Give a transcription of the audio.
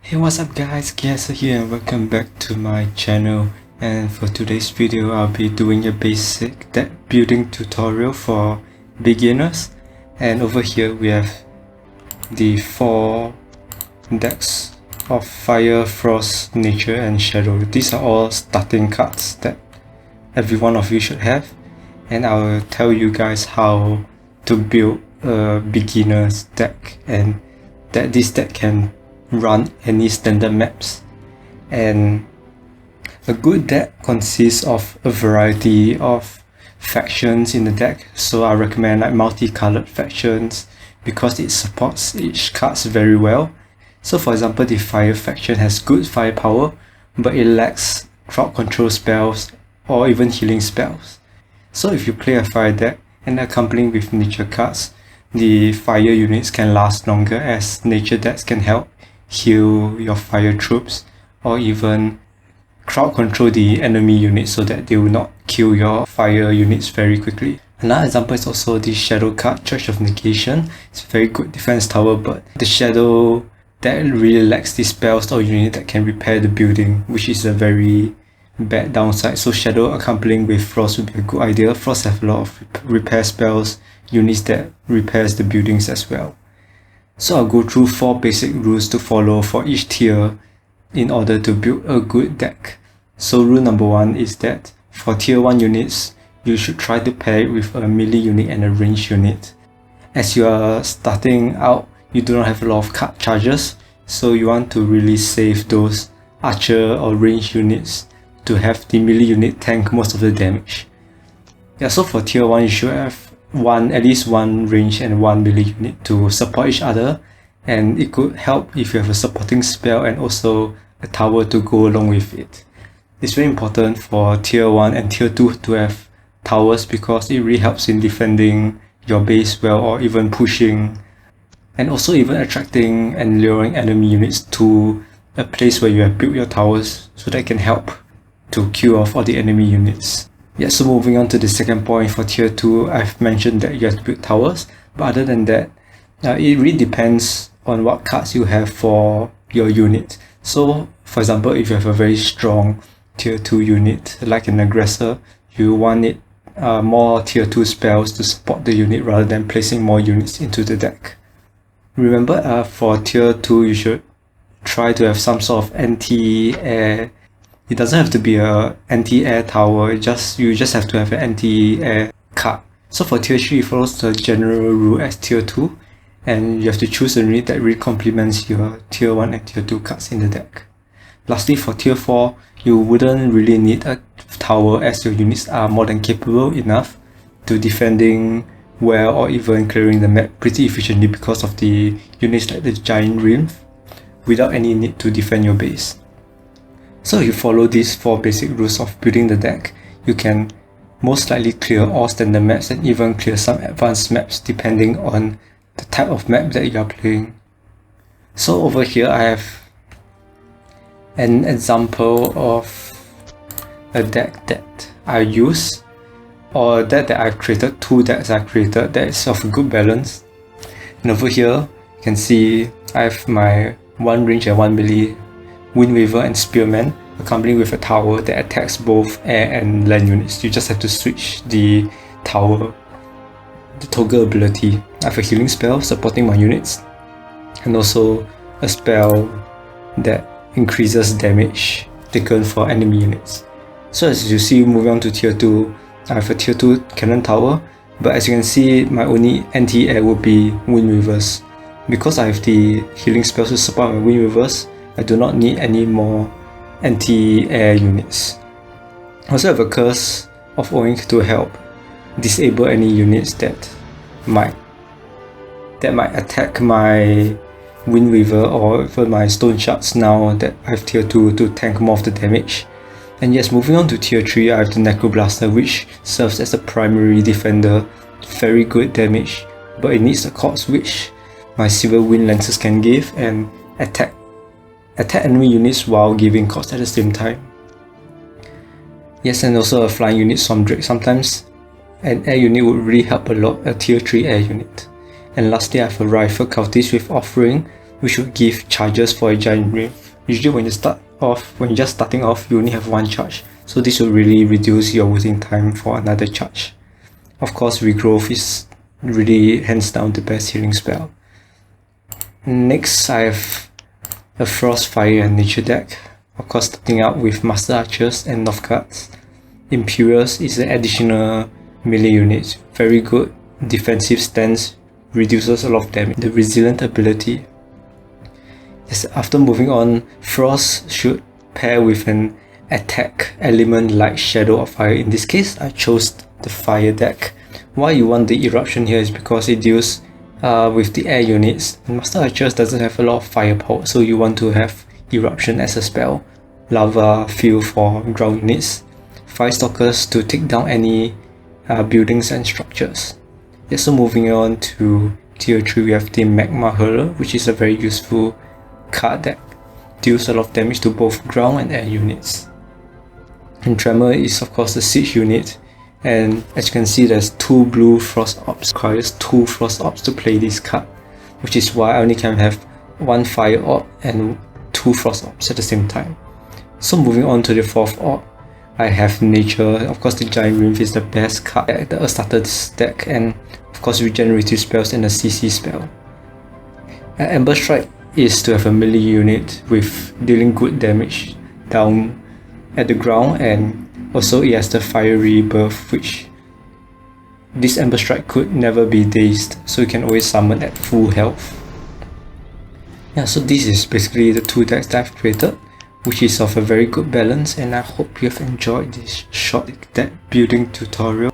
Hey, what's up guys, Kiasa here and welcome back to my channel. And for today's video I'll be doing a basic deck building tutorial for beginners. And over here we have the 4 decks of Fire, Frost, Nature and Shadow. These are all starting cards that every one of you should have, and I'll tell you guys how to build a beginner's deck and that this deck can run any standard maps. And a good deck consists of a variety of factions in the deck, so I recommend like multicolored factions because it supports each cards very well. So for example, the Fire faction has good firepower but it lacks crowd control spells or even healing spells. So if you play a fire deck and accompanying with nature cards, the fire units can last longer as nature decks can help heal your fire troops or even crowd control the enemy units so that they will not kill your fire units very quickly. Another example is also the shadow card, Church of Negation. It's a very good defense tower, but the shadow that really lacks the spells or unit that can repair the building, which is a very bad downside. So shadow accompanying with frost would be a good idea. Frost have a lot of repair spells, units that repairs the buildings as well. So I'll go through 4 basic rules to follow for each tier in order to build a good deck. So rule number 1 is that for tier 1 units, you should try to pair it with a melee unit and a range unit. As you are starting out, you do not have a lot of card charges, so you want to really save those archer or range units to have the melee unit tank most of the damage. Yeah, so for tier 1 you should have at least one range and one melee unit to support each other, and it could help if you have a supporting spell and also a tower to go along with it. It's very important for tier 1 and tier 2 to have towers because it really helps in defending your base well or even pushing, and also even attracting and luring enemy units to a place where you have built your towers so that can help to kill off all the enemy units. Yeah, so moving on to the second point, for tier 2, I've mentioned that you have to build towers, but other than that, it really depends on what cards you have for your unit. So for example, if you have a very strong tier 2 unit like an aggressor, you want it more tier 2 spells to support the unit rather than placing more units into the deck. Remember, for tier 2 you should try to have some sort of anti-air. It doesn't have to be a anti-air tower, you just have to have an anti-air card. So for tier 3, it follows the general rule as tier 2, and you have to choose a unit that really complements your tier 1 and tier 2 cards in the deck. Lastly, for tier 4, you wouldn't really need a tower as your units are more than capable enough to defending well or even clearing the map pretty efficiently because of the units like the giant nymph without any need to defend your base. So if you follow these 4 basic rules of building the deck, you can most likely clear all standard maps and even clear some advanced maps depending on the type of map that you are playing. So over here I have an example of a deck that I use, or a deck that I've created, 2 decks I've created that is of a good balance. And over here you can see I have my 1 range and 1 melee Windweaver and Spearman, accompanied with a tower that attacks both air and land units. You just have to switch the tower, the toggle ability. I have a healing spell supporting my units, and also a spell that increases damage taken for enemy units. So as you see, moving on to tier 2, I have a tier 2 cannon tower, but as you can see, my only anti-air will be Windweavers. Because I have the healing spells to support my Windweavers, I do not need any more anti-air units. I also have a Curse of Oink to help disable any units that might attack my Windweaver or even my Stone Shards now that I have tier 2 to tank more of the damage. And yes, moving on to tier 3, I have the Necroblaster, which serves as a primary defender. Very good damage, but it needs the cords which my Silver Wind Lancers can give and attack enemy units while giving cost at the same time. Yes, and also a flying unit Storm Drake. Sometimes an air unit would really help a lot, a tier 3 air unit. And lastly, I have a Rifle Cultist with Offering which would give charges for a Giant Nymph. Usually when you're just starting off, you only have one charge, so this will really reduce your waiting time for another charge. Of course, Regrowth is really hands down the best healing spell. Next, I have a Frost, Fire and Nature deck. Of course, starting out with Master Archers and North cards. Imperials is an additional melee unit, very good defensive stance, reduces a lot of damage. The Resilient ability. Yes, after moving on, Frost should pair with an attack element like Shadow or Fire. In this case, I chose the Fire deck. Why you want the Eruption here is because it deals with the air units. Master Archers doesn't have a lot of firepower, so you want to have Eruption as a spell. Lava Field for ground units. Fire Stalkers to take down any buildings and structures. Yes, so moving on to tier 3, we have the Magma Hurler, which is a very useful card that deals a lot of damage to both ground and air units. And Tremor is of course the siege unit, and as you can see, there's 2 blue Frost Orbs. Requires 2 Frost Orbs to play this card, which is why I only can have 1 Fire Orb and 2 Frost Orbs at the same time. So moving on to the 4th Orb, I have Nature. Of course, the Giant Nymph is the best card at the starter's deck, and of course regenerative spells and a CC spell. Ember Strike is to have a melee unit with dealing good damage down at the ground, and also it has the Fiery buff, which this Ember Strike could never be dazed, so you can always summon at full health. Yeah, so this is basically the 2 decks that I've created, which is of a very good balance, and I hope you have enjoyed this short deck building tutorial.